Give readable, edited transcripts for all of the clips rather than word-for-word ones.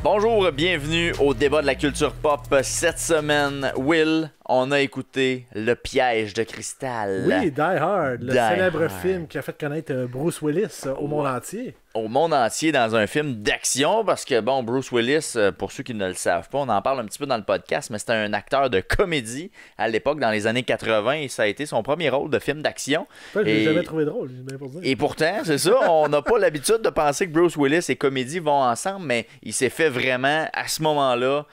Bonjour, bienvenue au débat de la culture pop. Cette semaine, Will, on a écouté Le Piège de Cristal. Oui, Die Hard, le Die célèbre Hard. film qui a fait connaître Bruce Willis au monde entier. Au monde entier dans un film d'action, parce que, bon, Bruce Willis, pour ceux qui ne le savent pas, on en parle un petit peu dans le podcast, mais c'était un acteur de comédie à l'époque, dans les années 80, et ça a été son premier rôle de film d'action. Je l'ai jamais trouvé drôle, j'ai bien pour dire. Et pourtant, c'est ça, on n'a pas l'habitude de penser que Bruce Willis et comédie vont ensemble, mais il s'est fait vraiment, à ce moment-là,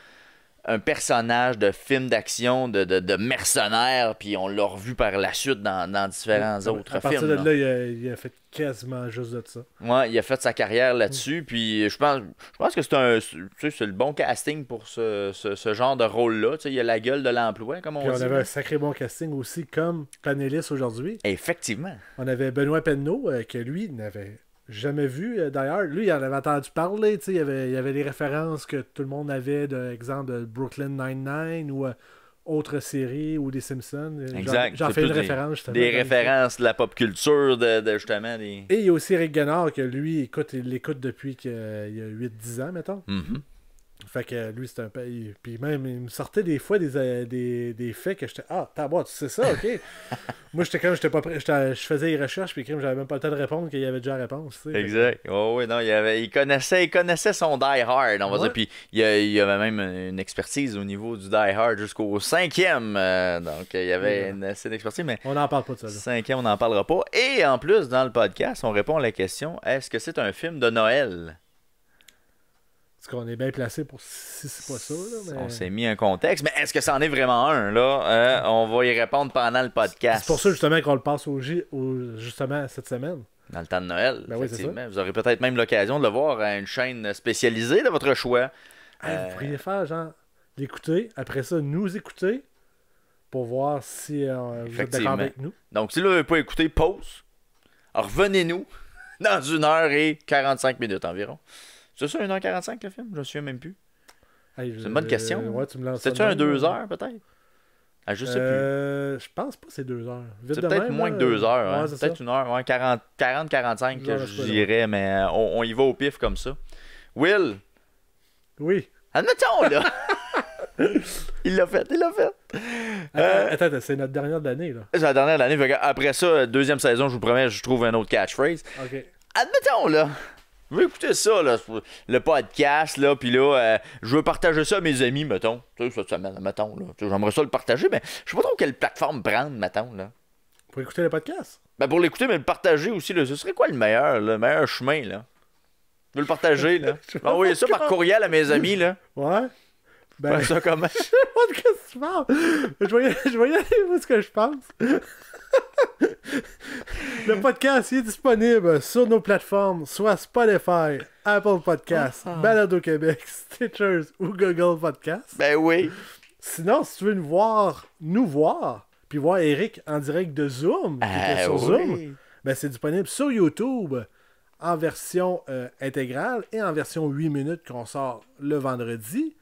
un personnage de film d'action, de mercenaire, puis on l'a revu par la suite dans différents autres à partir films. de là, il a fait quasiment juste de ça. Ouais, il a fait sa carrière là-dessus, puis je pense que c'est le bon casting pour ce genre de rôle-là. Tu sais, il a la gueule de l'emploi, comme on Puis dit. on avait un sacré bon casting aussi, comme Panélis aujourd'hui. Effectivement. On avait Benoît Penneau, que lui n'avait jamais vu d'ailleurs. Lui, il en avait entendu parler. Il y avait des références que tout le monde avait, exemple de Brooklyn Nine-Nine ou autres séries ou des Simpsons. Exact. J'en C'est fais une plus référence. justement, Des dans le références de la pop culture, justement. Et il y a aussi Eric Guenard, que lui, écoute, il l'écoute depuis qu'il y a 8-10 ans, mettons. Mhm. Fait que lui, c'est un pays. Puis même, il me sortait des fois des faits que j'étais. Ah, tu sais ça, ok. Moi, j'étais pas prêt. Je faisais les recherches, puis j'avais même pas le temps de répondre, qu'il y avait déjà la réponse. Tu sais. Exact. Oh, oui, non, il connaissait son Die Hard, on va dire. Puis il y avait même une expertise au niveau du Die Hard jusqu'au 5e. Donc, il y avait assez d'expertise, mais On n'en parle pas de ça. Là. 5e, on n'en parlera pas. Et en plus, dans le podcast, on répond à la question, est-ce que c'est un film de Noël? Parce qu'on est bien placé pour si c'est pas ça. Là, mais... On s'est mis un contexte, mais est-ce que c'en est vraiment un, là? On va y répondre pendant le podcast. C'est pour ça, justement, qu'on le passe justement cette semaine. Dans le temps de Noël, Ben oui, c'est effectivement. Vous aurez peut-être même l'occasion de le voir à une chaîne spécialisée de votre choix. Vous pourriez faire, genre, l'écouter, après ça, nous écouter, pour voir si vous êtes d'accord avec nous. Donc, si vous n'avez pas écouté, pause. Revenez-nous dans 1h45 environ. C'est ça, 1h45 le film? Je me souviens même plus. Hey, C'est une bonne question. Ouais, tu me lances C'était-tu ça de un même, 2 heures, peut-être? Ah, je sais plus. Je pense pas que c'est 2 heures. Vite C'est de peut-être même, moins là, que 2 heures. Hein? Ouais, c'est Peut-être ça. 1 heure. Ouais, 40-45, Genre, je dirais, mais on y va au pif comme ça. Will, Oui. admettons, là. Il l'a fait. Attends, c'est notre dernière de l'année, là. C'est la dernière de l'année. Après ça, deuxième saison, je vous promets, je trouve un autre catchphrase. OK. Admettons, là. Je veux écouter ça, là, le podcast, là, puis là, je veux partager ça à mes amis, mettons. Tu sais, cette semaine, mettons, là. Tu sais, j'aimerais ça le partager, mais je sais pas trop quelle plateforme prendre, mettons, là. Pour écouter le podcast? Ben, pour l'écouter, mais le partager aussi, là, ce serait quoi le meilleur chemin, là? Je veux le partager, là. Envoyer ça par courriel à mes amis, là. Ouais. Ben, Faire ça comment? je sais pas de quoi tu parles. Je vais y aller voir ce que je pense. Le podcast il est disponible sur nos plateformes, soit Spotify, Apple Podcasts, Balado Québec, Stitchers ou Google Podcasts. Ben oui. Sinon, si tu veux nous voir, puis voir Eric en direct de Zoom, qui était sur Zoom, ben c'est disponible sur YouTube en version intégrale et en version 8 minutes qu'on sort le vendredi.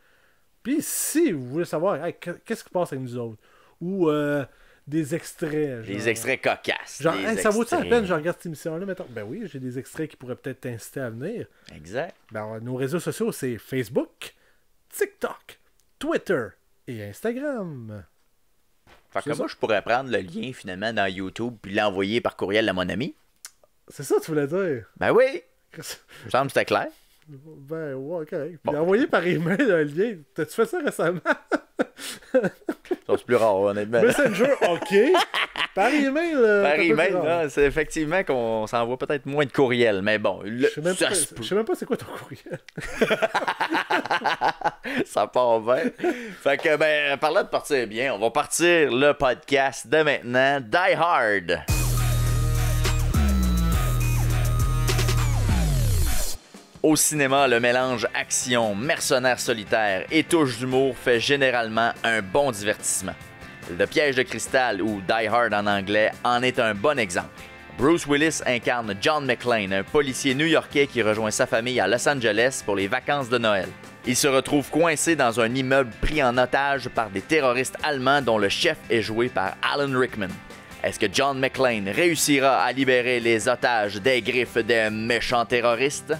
Puis si vous voulez savoir hey, qu'est-ce qui passe avec nous autres, ou des extraits. Des extraits cocasses. Genre, des hey, ça vaut-tu la extraits. peine, je regarde cette émission-là, mettons? Ben oui, j'ai des extraits qui pourraient peut-être t'inciter à venir. Exact. Ben, nos réseaux sociaux, c'est Facebook, TikTok, Twitter et Instagram. Fait que moi, je pourrais prendre le lien, finalement, dans YouTube, puis l'envoyer par courriel à mon ami. C'est ça que tu voulais dire? Ben oui. Il me semble que c'était clair. Ben ouais, correct. Puis Bon. envoyer par email un lien. T'as-tu fait ça récemment? Ça, c'est plus rare, honnêtement. Messenger, ok. Par email. Par c'est un peu email, plus rare. là, c'est effectivement qu'on s'envoie peut-être moins de courriels, mais bon, Je sais même ça pas- se peut. je sais même pas c'est quoi ton courriel. Ça part bien. Fait que, ben, parlant de partir bien, on va partir le podcast de maintenant, Die Hard. Au cinéma, le mélange action, mercenaire solitaire et touche d'humour fait généralement un bon divertissement. Le Piège de Cristal, ou Die Hard en anglais, en est un bon exemple. Bruce Willis incarne John McClane, un policier new-yorkais qui rejoint sa famille à Los Angeles pour les vacances de Noël. Il se retrouve coincé dans un immeuble pris en otage par des terroristes allemands dont le chef est joué par Alan Rickman. Est-ce que John McClane réussira à libérer les otages des griffes des méchants terroristes?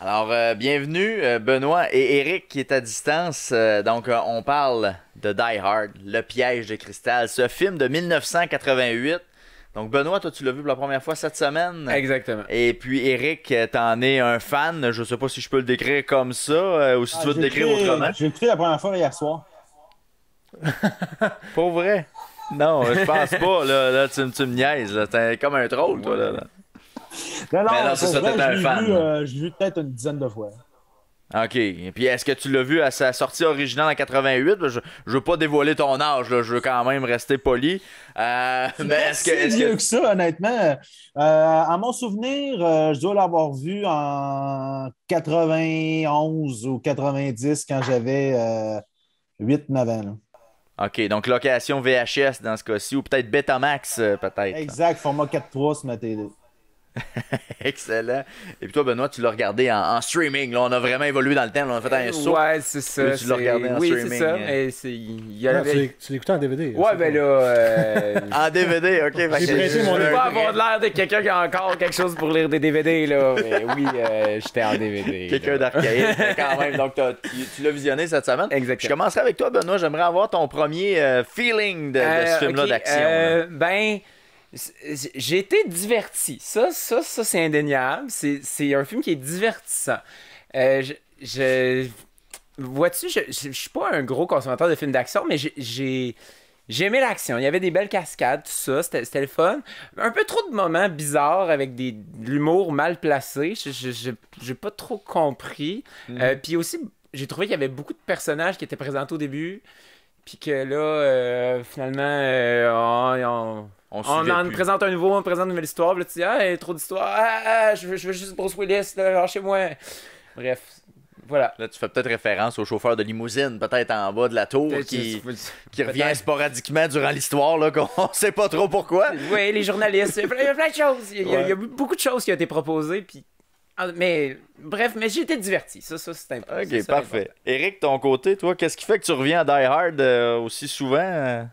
Alors, bienvenue, Benoît et Eric qui est à distance. On parle de Die Hard, Le piège de cristal, ce film de 1988. Donc, Benoît, toi, tu l'as vu pour la première fois cette semaine. Exactement. Et puis, Eric, t'en es un fan. Je sais pas si je peux le décrire comme ça ou si tu veux le décrire autrement. J'ai écouté la première fois hier soir. Pour vrai? Non, je pense pas. Là, tu me niaises. T'es comme un troll, toi. Là. Non, c'est ça, t'es un fan. Je l'ai vu peut-être une dizaine de fois. OK. Et puis, est-ce que tu l'as vu à sa sortie originale en 88? Je veux pas dévoiler ton âge, là. Je veux quand même rester poli. Mais est-ce que... C'est mieux que ça, honnêtement. À mon souvenir, je dois l'avoir vu en 91 ou 90 quand j'avais 8-9 ans. Là. OK, donc location VHS dans ce cas-ci, ou peut-être Betamax, peut-être. Exact, format 4.3 sur ma télé. Excellent. Et puis toi, Benoît, tu l'as regardé en streaming. Là, on a vraiment évolué dans le temps. Là, on a fait un saut. Ouais, c'est ça. Là, tu l'as regardé en streaming. Oui, c'est ça. Mais Tu l'écoutais en DVD. Ouais, ben là... En DVD, OK. J'ai prêté mon... Je veux pas avoir l'air de quelqu'un qui a encore quelque chose pour lire des DVD, là. Mais oui, j'étais en DVD. Quelqu'un d'archaïque, mais quand même. Donc, tu l'as visionné cette semaine. Exactement. Je commencerai avec toi, Benoît. J'aimerais avoir ton premier feeling de ce film-là d'action. Ben... J'ai été diverti. Ça c'est indéniable. C'est un film qui est divertissant. Vois-tu, je suis pas un gros consommateur de films d'action, mais j'ai aimé l'action. Il y avait des belles cascades, tout ça. C'était le fun. Un peu trop de moments bizarres avec de l'humour mal placé. J'ai pas trop compris. Puis aussi, j'ai trouvé qu'il y avait beaucoup de personnages qui étaient présentés au début. Puis que là, finalement, on en présente un nouveau, on présente une nouvelle histoire. Puis là, tu dis, il y a trop d'histoires. Je veux juste Bruce Willis, lâchez-moi. Bref, voilà. Là, tu fais peut-être référence au chauffeur de limousine, peut-être en bas de la tour, qui revient sporadiquement durant l'histoire, là, qu'on sait pas trop pourquoi. Oui, les journalistes, il y a plein de choses. Il y a beaucoup de choses qui ont été proposées, puis... Mais bref, j'ai été diverti. Ça c'est important. Ok, parfait. Eric, ton côté, toi, qu'est-ce qui fait que tu reviens à Die Hard aussi souvent?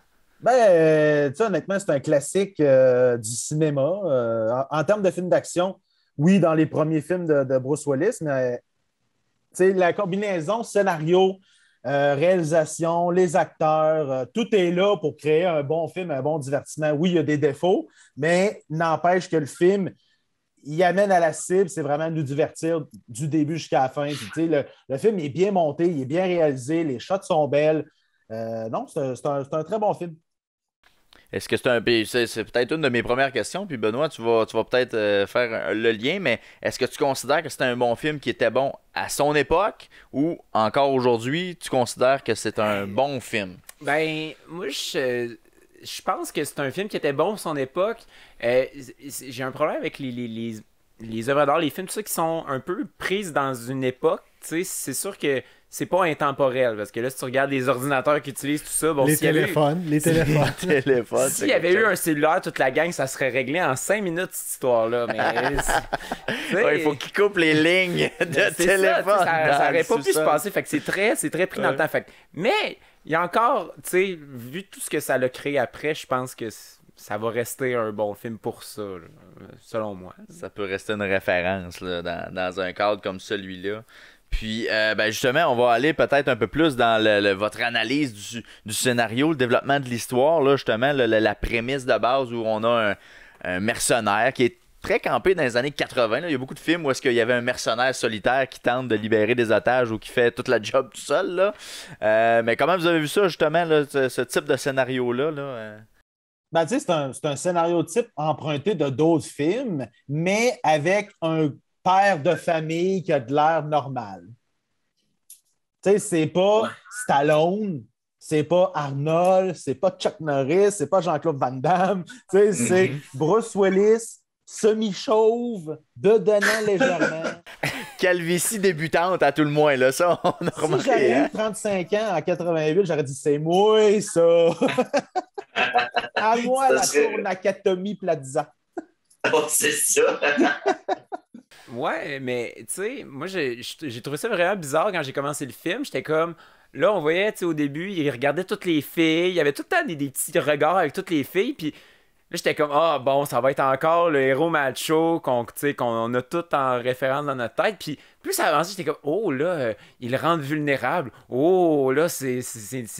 Tu sais, honnêtement, c'est un classique du cinéma. En termes de films d'action, oui, dans les premiers films de Bruce Willis, mais tu sais, la combinaison scénario, réalisation, les acteurs, tout est là pour créer un bon film, un bon divertissement. Oui, il y a des défauts, mais n'empêche que le film il amène à la cible, c'est vraiment nous divertir du début jusqu'à la fin. Puis, le film est bien monté, il est bien réalisé, les shots sont belles. Non, c'est un très bon film. Est-ce que c'est peut-être une de mes premières questions, puis Benoît, tu vas peut-être faire le lien, mais est-ce que tu considères que c'est un bon film qui était bon à son époque ou encore aujourd'hui, tu considères que c'est un bon film? Ben, moi, je pense que c'est un film qui était bon pour son époque. J'ai un problème avec les œuvres d'art, les films, tout ça, qui sont un peu prises dans une époque. C'est sûr que c'est pas intemporel. Parce que là, si tu regardes les ordinateurs qui utilisent tout ça... Bon, les téléphones. S'il y avait eu un cellulaire, toute la gang, ça serait réglé en 5 minutes, cette histoire-là. Mais il faut qu'ils coupent les lignes de téléphone. Ça aurait pas pu se passer. Fait que c'est très pris dans le temps. Fait que, mais... Il y a encore, tu sais, vu tout ce que ça l'a créé après, je pense que ça va rester un bon film pour ça, là, selon moi. Ça peut rester une référence là, dans un cadre comme celui-là. Puis, justement, on va aller peut-être un peu plus dans votre analyse du scénario, le développement de l'histoire, là, justement, la prémisse de base où on a un mercenaire qui est très campé dans les années 80. Là. Il y a beaucoup de films où est-ce qu'il y avait un mercenaire solitaire qui tente de libérer des otages ou qui fait toute la job tout seul. Là. Mais comment vous avez vu ça, justement, là, ce type de scénario-là? Tu sais, c'est un scénario type emprunté de d'autres films, mais avec un père de famille qui a de l'air normal. Tu sais, c'est pas Stallone, c'est pas Arnold, c'est pas Chuck Norris, c'est pas Jean-Claude Van Damme. Tu sais, c'est Bruce Willis, semi-chauve, bedonnant légèrement. Calvitie débutante à tout le moins, là, ça, on a remarqué. Si j'avais eu 35 ans en 88, j'aurais dit c'est moi, ça. À moi, la tournacatomie Plaza. Oh, c'est ça. Ouais, mais tu sais, moi, j'ai trouvé ça vraiment bizarre quand j'ai commencé le film. J'étais comme... Là, on voyait, tu sais, au début, il regardait toutes les filles. Il y avait tout le temps des petits regards avec toutes les filles, puis... Là, j'étais comme, ah bon, ça va être encore le héros macho qu'on a tout en référence dans notre tête. Puis plus ça avançait, j'étais comme, oh là, il le rend vulnérable. Oh là, c'est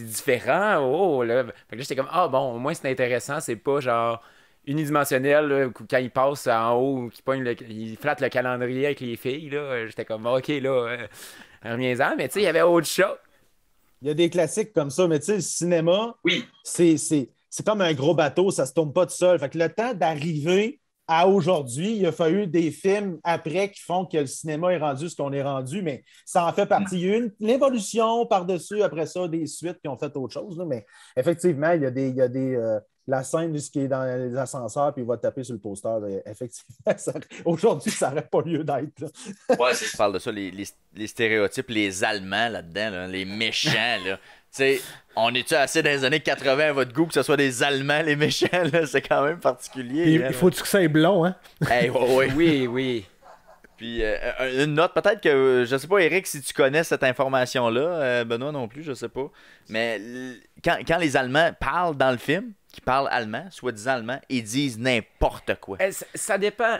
différent. Oh là. Fait que là, j'étais comme, ah bon, au moins c'est intéressant. C'est pas genre unidimensionnel là, quand il passe en haut, il flatte le calendrier avec les filles. Là, j'étais comme, ok, là, reviens-en. Mais tu sais, il y avait autre chose. Il y a des classiques comme ça, mais tu sais, le cinéma, Oui. c'est comme un gros bateau, ça se tourne pas tout seul. Fait que le temps d'arriver à aujourd'hui, il a fallu des films après qui font que le cinéma est rendu ce qu'on est rendu, mais ça en fait partie. Il y a eu l'évolution par-dessus, après ça, des suites qui ont fait autre chose. Là, mais effectivement, il y a des la scène qui est dans les ascenseurs, puis il va taper sur le poster. Effectivement, aujourd'hui, ça n'aurait pas lieu d'être. Là. Ouais, Je parle de ça, les stéréotypes, les Allemands là-dedans, là, les méchants, là. Tu sais, on est-tu assez dans les années 80 à votre goût que ce soit des Allemands, les méchants, là? C'est quand même particulier. Puis, hein, il faut que ça ait blond, hein? Hey, ouais. Oui, oui. Puis une note, peut-être que, je sais pas, Eric, si tu connais cette information-là, Benoît non plus, je sais pas, mais quand les Allemands parlent dans le film, qui parlent allemand, soi-disant allemand, ils disent n'importe quoi. Ça dépend.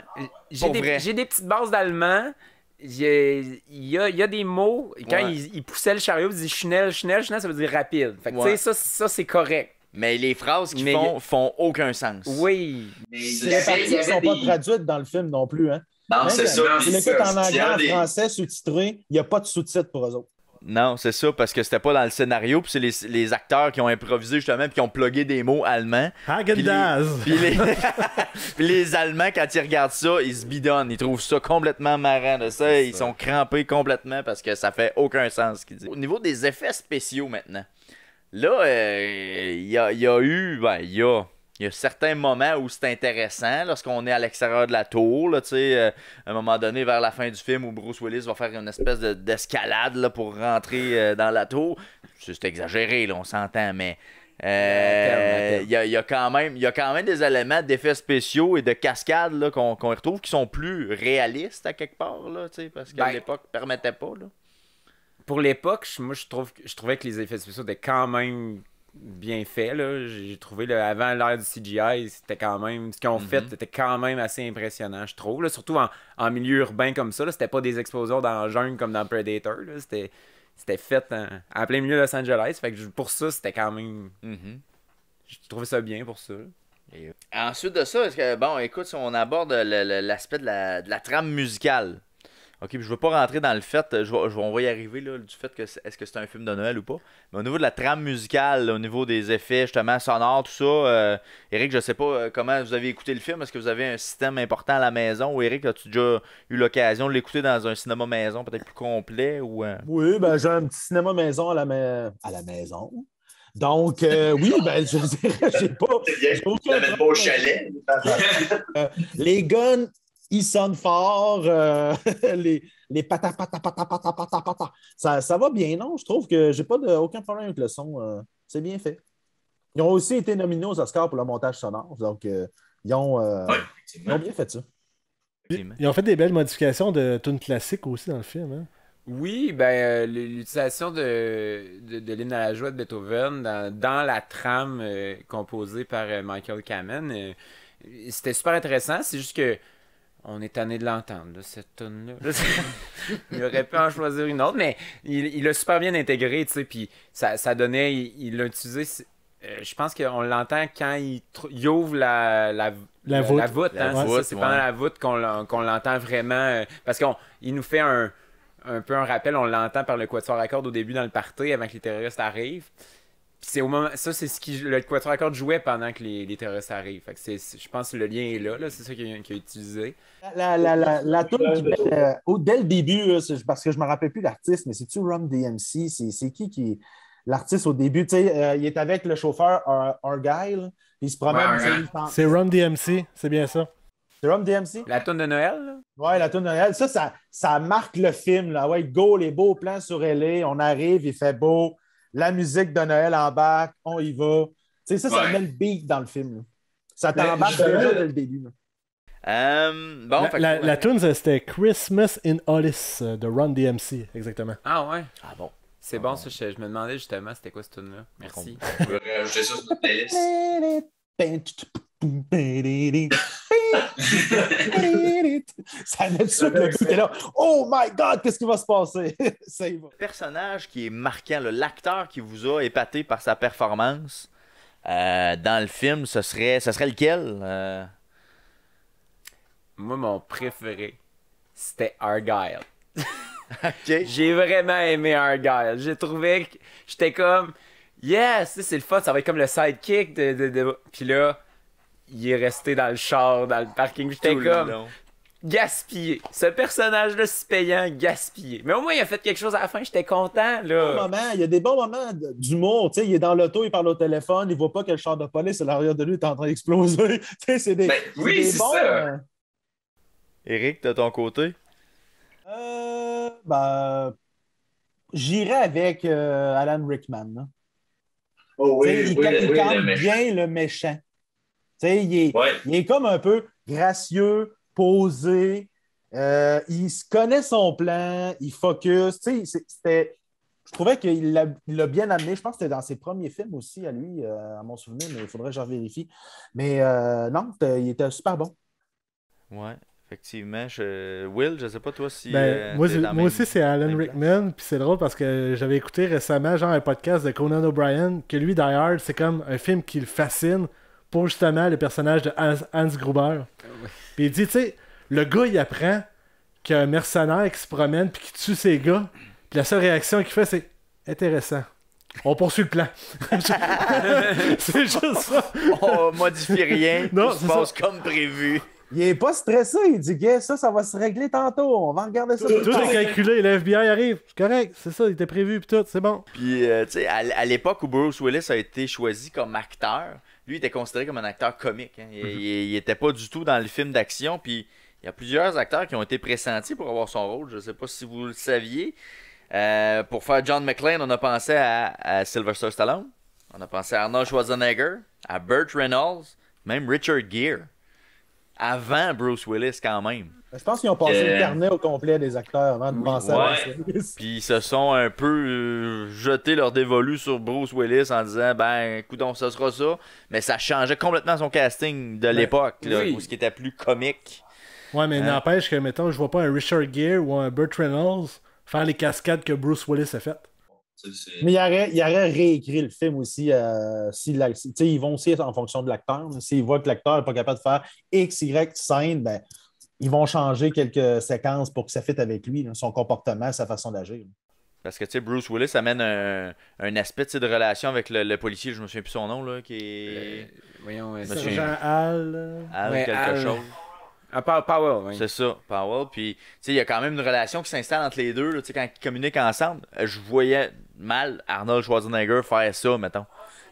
J'ai des petites bases d'allemand. Il y a des mots, quand il poussait le chariot, il disait schnell, schnell, schnell, ça veut dire rapide. Fait que tu sais, ça c'est correct. Mais les phrases qu'ils font aucun sens. Oui. C'est les parties qui ne sont pas traduites dans le film non plus. Hein? Non, c'est ça. Tu l'écoutes en anglais, en français, sous-titré, il n'y a pas de sous-titres pour eux autres. Non, c'est ça, parce que c'était pas dans le scénario, puis c'est les acteurs qui ont improvisé justement, puis qui ont plugué des mots allemands. Häagen-Dazs! Puis les Allemands, quand ils regardent ça, ils se bidonnent. Ils trouvent ça complètement marrant de ça. Ils sont crampés complètement parce que ça fait aucun sens ce qu'ils disent. Au niveau des effets spéciaux maintenant, là, il y a certains moments où c'est intéressant, lorsqu'on est à l'extérieur de la tour, là, à un moment donné, vers la fin du film, où Bruce Willis va faire une espèce d'escalade là, pour rentrer dans la tour. C'est exagéré, là, on s'entend, mais il y a quand même des éléments d'effets spéciaux et de cascades là, qu'on retrouve qui sont plus réalistes à quelque part, là, parce qu'à l'époque, ne permettait pas. Là. Pour l'époque, moi, je trouvais que les effets spéciaux étaient quand même bien fait là. J'ai trouvé avant l'ère du CGI, c'était quand même ce qu'ils ont fait était quand même assez impressionnant, je trouve là. Surtout en milieu urbain comme ça là. C'était pas des explosions dans la jungle comme dans Predator là. C'était fait en plein milieu de Los Angeles, fait que pour ça c'était quand même je trouvais ça bien pour ça. Et ensuite de ça, est-ce que bon, écoute, si on aborde l'aspect de la trame musicale. OK, puis je veux pas rentrer dans le fait, on va y arriver là, du fait que est-ce que c'est un film de Noël ou pas. Mais au niveau de la trame musicale, là, au niveau des effets justement sonores, tout ça, Eric, je sais pas comment vous avez écouté le film. Est-ce que vous avez un système important à la maison? Ou Eric, as-tu déjà eu l'occasion de l'écouter dans un cinéma maison peut-être plus complet? Ou, Oui, ben j'ai un petit cinéma maison à la maison. Donc, oui, ben, je dirais, j'ai pas. C'est bien, je l'amène pas au chalet. Les guns, ils sonnent fort. Les pata. Ça va bien, non? Je trouve que j'ai pas aucun problème avec le son. C'est bien fait. Ils ont aussi été nominés aux Oscars pour le montage sonore. Donc, ils ont bien fait ça. Ils ont fait des belles modifications de tunes classiques aussi dans le film. Hein? Oui, ben l'utilisation de l'hymne à la joie de Beethoven dans la trame composée par Michael Kamen, c'était super intéressant. C'est juste que on est tanné de l'entendre, là, cette tune-là. Il aurait pu en choisir une autre, mais il l'a super bien intégré, tu sais, puis ça donnait, il l'a utilisé. Je pense qu'on l'entend quand il ouvre la voûte. Hein, c'est pendant la voûte qu'on l'entend vraiment, parce qu'il nous fait un peu un rappel, on l'entend par le quatuor à cordes au début dans le party avant que les terroristes arrivent. Puis c'est au moment, ça c'est ce qui le quatuor à cordes jouait pendant que les terroristes arrivent. Fait que je pense que le lien est là c'est ça qu'il a utilisé. La tune qui dès le début, parce que je me rappelle plus l'artiste, mais c'est-tu Run DMC? C'est qui l'artiste au début? Tu sais, il est avec le chauffeur Argyle, puis il se promène. C'est Run DMC, c'est bien ça. C'est Run DMC? La tune de Noël, là? Ouais, la tune de Noël. Ça marque le film, là. Ouais, go, les beaux plans sur LA, on arrive, il fait beau. La musique de Noël embarque, on y va. Tu sais, ça met le beat dans le film. Là. Ça t'embarque déjà dès le début. La tune, c'était Christmas in Hollis de Run DMC, exactement. Ah ouais? Ah bon? C'est bon, ça. Je me demandais justement c'était quoi cette tune-là. Merci. Je peux rajouter ça sur notre playlist. Ça met tout de suite le gars qui est là. Oh my God, qu'est-ce qui va se passer? Ça y va. Le personnage qui est marquant, là, l'acteur qui vous a épaté par sa performance dans le film, ce serait lequel? Moi, mon préféré, c'était Argyle. Ok. J'ai vraiment aimé Argyle. J'ai trouvé que j'étais comme, yes, c'est le fun, ça va être comme le sidekick Puis là, il est resté dans le char, dans le parking. J'étais Tout le comme, long. gaspillé. Ce personnage-là, si payant, gaspillé. Mais au moins, il a fait quelque chose à la fin, j'étais content, là. Il y a des bons moments d'humour. Tu sais, il est dans l'auto, il parle au téléphone, il voit pas que le char de police à l'arrière de lui est en train d'exploser. Tu sais, c'est des, oui, des c'est bons. ça. Éric, de ton côté? J'irais avec Alan Rickman. Là. Oh Tu sais, oui, il, oui, il oui, calme le méchant. bien le méchant. Tu sais, Ouais. il est comme un peu gracieux, posé. Il se connaît son plan, il focus. Tu sais, je trouvais qu'il l'a bien amené. Je pense que c'était dans ses premiers films aussi, à lui, à mon souvenir, mais il faudrait que je vérifie. Mais non, il était super bon. Ouais, effectivement. Will, je sais pas toi si. Moi, t'es dans moi aussi, c'est Alan même Rickman. Puis c'est drôle parce que j'avais écouté récemment genre un podcast de Conan O'Brien que lui, Die Hard, c'est comme un film qui le fascine pour justement le personnage de Hans Gruber. Puis il dit, tu sais, le gars, il apprend qu'il y a un mercenaire qui se promène puis qui tue ses gars. Puis la seule réaction qu'il fait, c'est intéressant. On poursuit le plan. C'est juste ça. On modifie rien. Non, Tout se c'est passe comme prévu. Il n'est pas stressé. Il dit, gars, ça va se régler tantôt. On va regarder ça. Tout est calculé. Le FBI arrive. C'est correct. C'est ça. Il était prévu. Puis tout. C'est bon. Puis, tu sais, à l'époque où Bruce Willis a été choisi comme acteur, lui, il était considéré comme un acteur comique. Hein. Il était pas du tout dans le film d'action. Puis, il y a plusieurs acteurs qui ont été pressentis pour avoir son rôle. Je sais pas si vous le saviez. Pour faire John McClane, on a pensé à Sylvester Stallone. On a pensé à Arnold Schwarzenegger, à Burt Reynolds, même Richard Gere. Avant Bruce Willis, quand même. Je pense qu'ils ont passé le carnet au complet des acteurs avant de penser à ça. Puis ils se sont un peu jetés leur dévolu sur Bruce Willis en disant ben écoute, ça sera ça. Mais ça changeait complètement son casting de l'époque, là, où ce qui était plus comique. Ouais, mais n'empêche que, mettons, je vois pas un Richard Gere ou un Burt Reynolds faire les cascades que Bruce Willis a faites. Mais il aurait réécrit le film aussi. Ils vont aussi en fonction de l'acteur. S'ils voient que l'acteur n'est pas capable de faire X, Y scène, ben, ils vont changer quelques séquences pour que ça fitte avec lui, là, son comportement, sa façon d'agir. Parce que tu sais, Bruce Willis amène un aspect de relation avec le policier, je me souviens plus son nom, là, qui est. Voyons, Sergent Al. Al Ouais, quelque Al. chose. Powell, oui. C'est ça, Powell. Puis, tu sais, il y a quand même une relation qui s'installe entre les deux, là, tu sais, quand ils communiquent ensemble. Je voyais mal Arnold Schwarzenegger faire ça, mettons.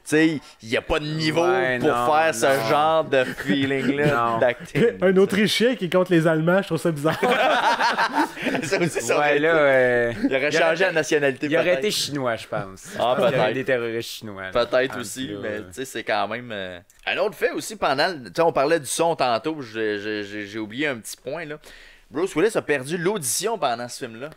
Tu sais, il n'y a pas de niveau pour faire ce genre de feeling-là d'acting. Un Autrichien qui compte les Allemands, je trouve ça bizarre. Ça aussi, ça Ouais, aurait là, il aurait changé la nationalité. il aurait peut-être. été chinois, je pense. Ah, Il y aurait peut-être. des terroristes chinois. là. Peut-être Ah, aussi, là, mais tu sais, c'est quand même. Un autre fait aussi pendant. Tu sais, on parlait du son tantôt, j'ai oublié un petit point, là. Bruce Willis a perdu l'audition pendant ce film-là.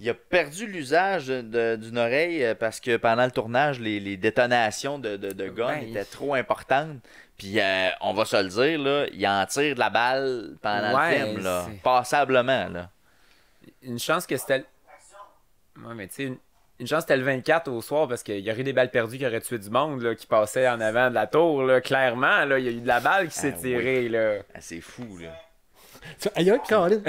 Il a perdu l'usage d'une oreille parce que pendant le tournage, les détonations de guns étaient trop importantes. Puis on va se le dire, là, il en tire de la balle pendant le film, là, passablement. Là. Une chance que c'était. Ouais, mais tu sais, une chance que c'était le 24 au soir parce qu'il y aurait eu des balles perdues qui auraient tué du monde là, qui passait en avant de la tour. Là, clairement, là, il y a eu de la balle qui s'est tirée. Oui. Là. Ah, c'est fou, là. Aïe, Colin.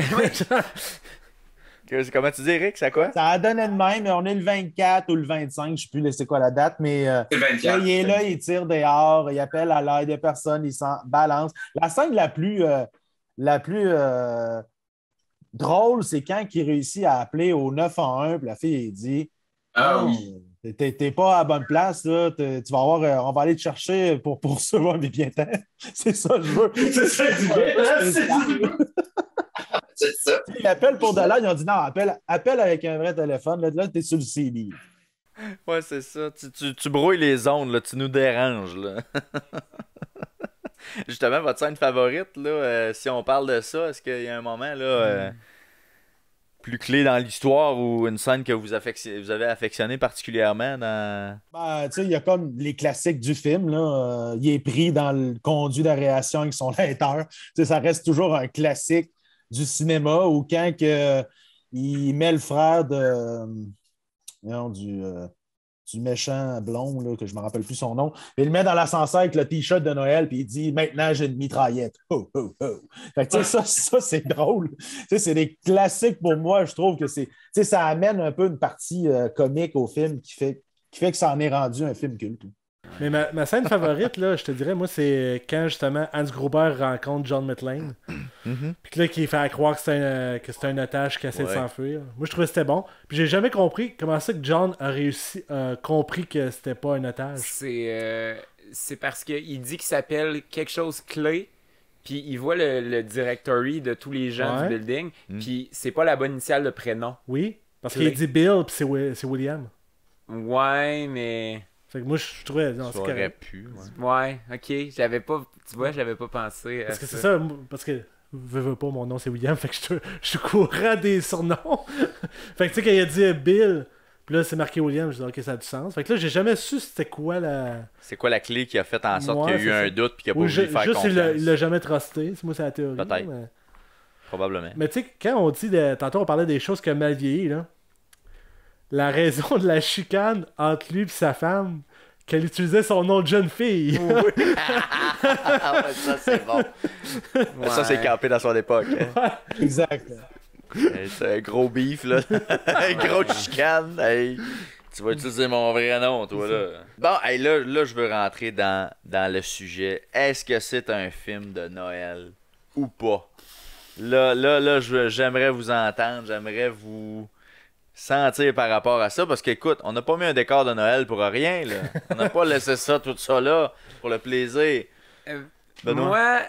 Comment tu dis, Eric, c'est quoi? Ça a donné de même, mais on est le 24 ou le 25, je ne sais plus c'est quoi la date, mais C'est 24. il est là, il tire dehors, il appelle à l'aide de personne, il s'en balance. La scène la plus drôle, c'est quand il réussit à appeler au 911, puis la fille, elle dit Ah oui. T'es pas à la bonne place, là. Tu vas avoir, on va aller te chercher pour poursuivre mes biens. C'est ça que je veux. C'est ça que je veux. C'est ça. Il appelle pour de l'aide, ils ont dit non, appelle avec un vrai téléphone. Là, t'es sur le CD. Ouais, c'est ça. Tu brouilles les ondes, là. Tu nous déranges, là. Justement, votre scène favorite, là, si on parle de ça, est-ce qu'il y a un moment, là, plus clé dans l'histoire ou une scène que vous avez affectionné particulièrement dans... Ben, tu sais, il y a comme les classiques du film, là. Il est pris dans le conduit de réaction avec son lecteur. Tu sais, ça reste toujours un classique du cinéma où quand il met le frère non, du méchant blond, là, que je ne me rappelle plus son nom, il le met dans l'ascenseur avec le T-shirt de Noël, puis il dit « Maintenant, j'ai une mitraillette. Ho, ho, ho. » Fait que, tu sais, ça c'est drôle. Tu sais, c'est des classiques pour moi. Je trouve que ça amène un peu une partie comique au film qui fait que ça en est rendu un film culte. Mais ma scène favorite, là, je te dirais, moi, c'est quand justement Hans Gruber rencontre John McClane. Puis là, qui fait croire que c'est un otage qui essaie de s'enfuir. Moi, je trouvais que c'était bon. Puis j'ai jamais compris comment ça que John a compris que c'était pas un otage. C'est parce qu'il dit qu'il s'appelle quelque chose clé. Puis il voit le directory de tous les gens du building. Puis c'est pas la bonne initiale de prénom. Oui, parce qu'il dit Bill, puis c'est William. Ouais, mais... Fait que moi, je trouvais... Non, ça aurait pu. Ouais, ok. J'avais pas... Tu vois, j'avais pas pensé parce que c'est ça, parce que... Veux pas, mon nom c'est William, fait que je suis courant des surnoms. Fait que tu sais, quand il a dit Bill, puis là c'est marqué William, je dis ok, ça a du sens. Fait que là, j'ai jamais su c'était quoi la... C'est quoi la clé qui a fait en sorte qu'il y a eu un doute puis qu'il a pas voulu faire confiance. Juste il l'a jamais trusté, moi c'est la théorie. Peut-être. Mais... Probablement. Mais tu sais, quand on dit, tantôt on parlait des choses qui ont mal vieilli, là. La raison de la chicane entre lui et sa femme, qu'elle utilisait son nom de jeune fille. Oui. Ça, c'est bon. Ouais. Ça, c'est campé dans son époque. Hein. Exact. C'est un gros beef, là. Un gros chicane. Hey, tu vas utiliser mon vrai nom, toi, là. Bon, hey, là, je veux rentrer dans le sujet. Est-ce que c'est un film de Noël ou pas? Là, j'aimerais vous entendre. J'aimerais vous... sentir par rapport à ça, parce qu'écoute, on n'a pas mis un décor de Noël pour rien, là. On n'a pas laissé tout ça là, pour le plaisir. Moi,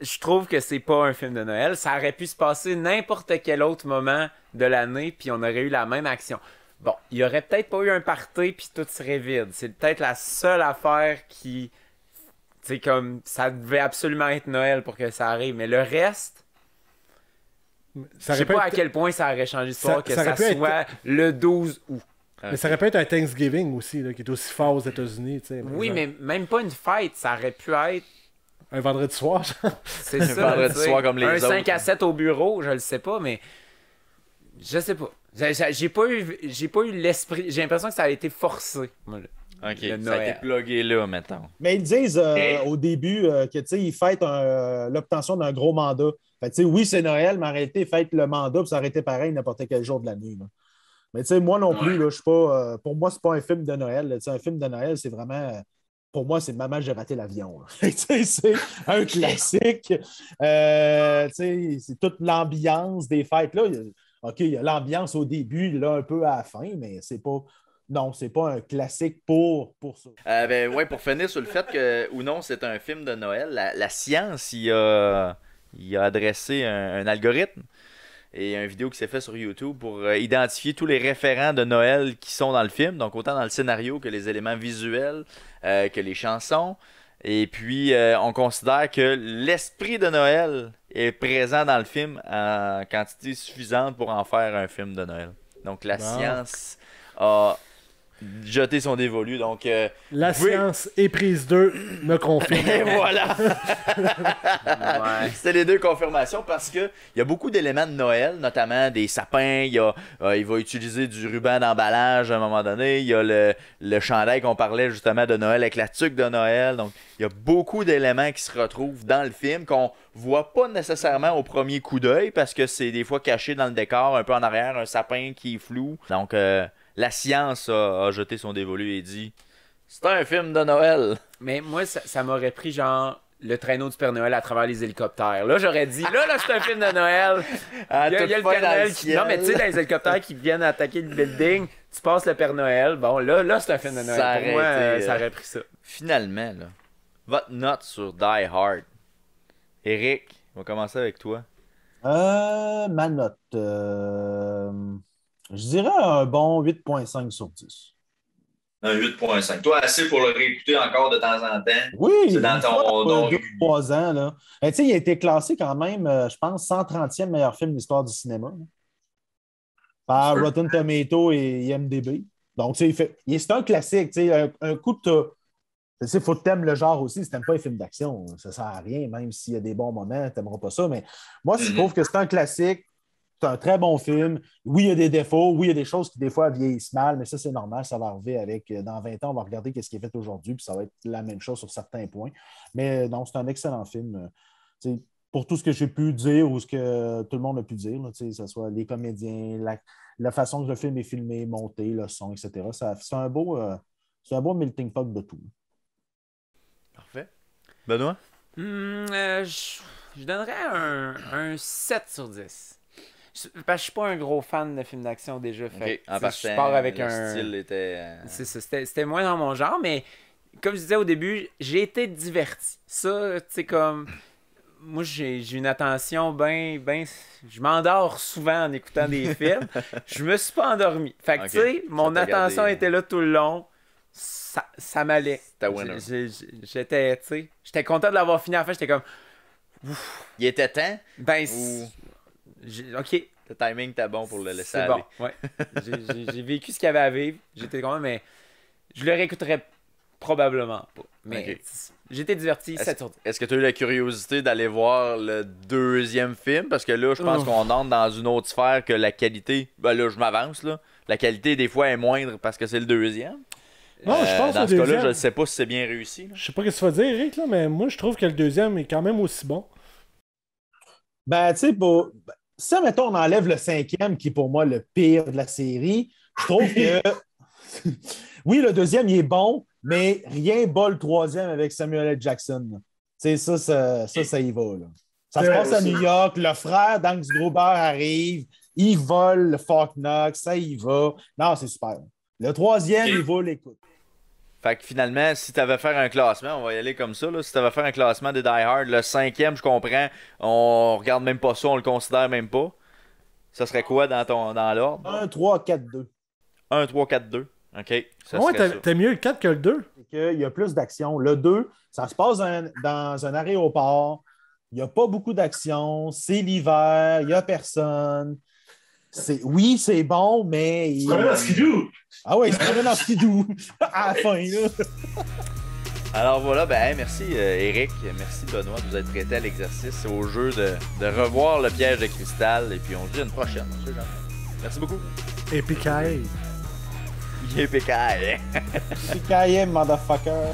je trouve que c'est pas un film de Noël. Ça aurait pu se passer n'importe quel autre moment de l'année, puis on aurait eu la même action. Bon, il y aurait peut-être pas eu un party, puis tout serait vide. C'est peut-être la seule affaire qui... Tu sais, comme, ça devait absolument être Noël pour que ça arrive, mais le reste... Je sais pas à quel point ça aurait changé l'histoire que ça soit le 12 août. Mais ça aurait pu être un Thanksgiving aussi, là, qui est aussi fort aux États-Unis. Oui, mais même pas une fête. Ça aurait pu être... Un vendredi soir, genre. C'est ça. Un vendredi soir comme les autres. Un 5 à 7 au bureau, je le sais pas, mais... Je sais pas. J'ai pas eu l'esprit... J'ai l'impression que ça a été forcé. OK, ça a été plugué là, maintenant. Mais ils disent au début que, tu sais, ils fêtent l'obtention d'un gros mandat. Fait tu sais, oui, c'est Noël, mais en réalité, ils fêtent le mandat, puis ça aurait été pareil n'importe quel jour de l'année. Mais tu sais, moi non plus, là, je suis pas... pour moi, c'est pas un film de Noël. Tu sais, un film de Noël, c'est vraiment... Pour moi, c'est Maman, j'ai raté l'avion. Tu sais, c'est un classique. Tu sais, c'est toute l'ambiance des fêtes. Là, OK, il y a l'ambiance au début, là, un peu à la fin, mais c'est pas... Non, c'est pas un classique pour ça. Pour finir sur le fait que, ou non, c'est un film de Noël, la science, il a adressé un algorithme et une vidéo qui s'est fait sur YouTube pour identifier tous les référents de Noël qui sont dans le film, donc autant dans le scénario que les éléments visuels, que les chansons. Et puis, on considère que l'esprit de Noël est présent dans le film en quantité suffisante pour en faire un film de Noël. Donc, la science a jeté son dévolu. Donc, la science et prise 2 me confirme. Et voilà! C'était les deux confirmations parce qu'il y a beaucoup d'éléments de Noël, notamment des sapins. Il va utiliser du ruban d'emballage à un moment donné. Il y a le chandail qu'on parlait justement de Noël avec la tuque de Noël. Donc, il y a beaucoup d'éléments qui se retrouvent dans le film qu'on voit pas nécessairement au premier coup d'œil parce que c'est des fois caché dans le décor, un peu en arrière, un sapin qui est flou. Donc, la science a jeté son dévolu et dit « C'est un film de Noël! » Mais moi, ça m'aurait pris genre le traîneau du Père Noël à travers les hélicoptères. Là, j'aurais dit, là, c'est un film de Noël. Il y a le Père Noël qui... Non, mais tu sais, dans les hélicoptères qui viennent attaquer le building, tu passes le Père Noël. Bon, là c'est un film de Noël. Pour moi, ça aurait pris ça. Finalement, là, votre note sur Die Hard. Eric, on va commencer avec toi. Ma note... je dirais un bon 8.5 sur 10. Un 8.5. Toi, assez pour le réécouter encore de temps en temps. Oui, c'est dans ton 2-3 ans. Là. Tu sais, il a été classé quand même, je pense, 130e meilleur film de l'histoire du cinéma. Là. par Rotten Tomato et IMDb. Donc, tu sais, c'est un classique. Tu sais, un coup de... Tu sais, faut que t'aimes le genre aussi. Si t'aimes pas les films d'action, ça sert à rien, même s'il y a des bons moments, t'aimeras pas ça. Mais moi, je trouve que c'est un classique. C'est un très bon film. Oui, il y a des défauts. Oui, il y a des choses qui, des fois, vieillissent mal, mais ça, c'est normal. Ça va arriver avec... Dans 20 ans, on va regarder ce qui est fait aujourd'hui, puis ça va être la même chose sur certains points. Mais non, c'est un excellent film. Tu sais, pour tout ce que j'ai pu dire ou ce que tout le monde a pu dire, là, que ce soit les comédiens, la façon que le film est filmé, monté, le son, etc. C'est un beau melting pot de tout. Parfait. Benoît? Je donnerais un 7 sur 10. Parce que je suis pas un gros fan de films d'action déjà. Fait, en partant, je pars avec le style était... C'est ça, c'était moins dans mon genre, mais comme je disais au début, j'ai été diverti. Ça, tu sais, comme... Moi, j'ai une attention bien... Je m'endors souvent en écoutant des films. Je me suis pas endormi. Fait que, tu sais, mon attention était là tout le long. Ça m'allait. C'était winner. J'étais content de l'avoir fini à la fin. J'étais comme... Ouf. Il était temps? Ben, OK. Le timing était bon pour le laisser c'est aller. Bon, ouais. J'ai vécu ce qu'il y avait à vivre. J'étais content, mais je le réécouterais probablement pas. Mais j'étais diverti, 7 sur 10. Est-ce que tu as eu la curiosité d'aller voir le deuxième film? Parce que là, je pense qu'on entre dans une autre sphère que la qualité... Ben là, je m'avance, là. La qualité, des fois, est moindre parce que c'est le deuxième. Non, je pense dans que ce cas-là, je ne sais pas si c'est bien réussi. Là. Je sais pas ce que tu vas dire, Eric, là, mais moi, je trouve que le deuxième est quand même aussi bon. Ben, tu sais, ça, mettons, on enlève le 5e, qui est pour moi le pire de la série, je trouve que... Oui, le deuxième, il est bon, mais rien bat le 3e avec Samuel L. Jackson. Tu sais, ça y va. Là. Ça se passe à New York, le frère d'Angus Gruber arrive, il vole le Fort Knox, ça y va. Non, c'est super. Le 3e, il vaut l'écoute. Fait que finalement, si tu avais faire un classement, on va y aller comme ça, là, si tu avais faire un classement de Die Hard, le 5e, je comprends, on regarde même pas ça, on le considère même pas. Ça serait quoi dans l'ordre? 1, 3, 4, 2. 1, 3, 4, 2. OK. T'as mieux le 4 que le 2? Il y a plus d'action. Le 2, ça se passe dans un aéroport. Il n'y a pas beaucoup d'action. C'est l'hiver. Il n'y a personne. Oui, c'est bon, mais... C'est comme dans Skidoo! Ah oui, c'est comme dans Skidoo! À la fin, là! Alors voilà, merci Eric, merci Benoît de vous être prêté à l'exercice, au jeu de revoir le piège de cristal, et puis on se dit à une prochaine. Merci beaucoup. Epicaille. Yippee-ki-yay. Epicaille, motherfucker!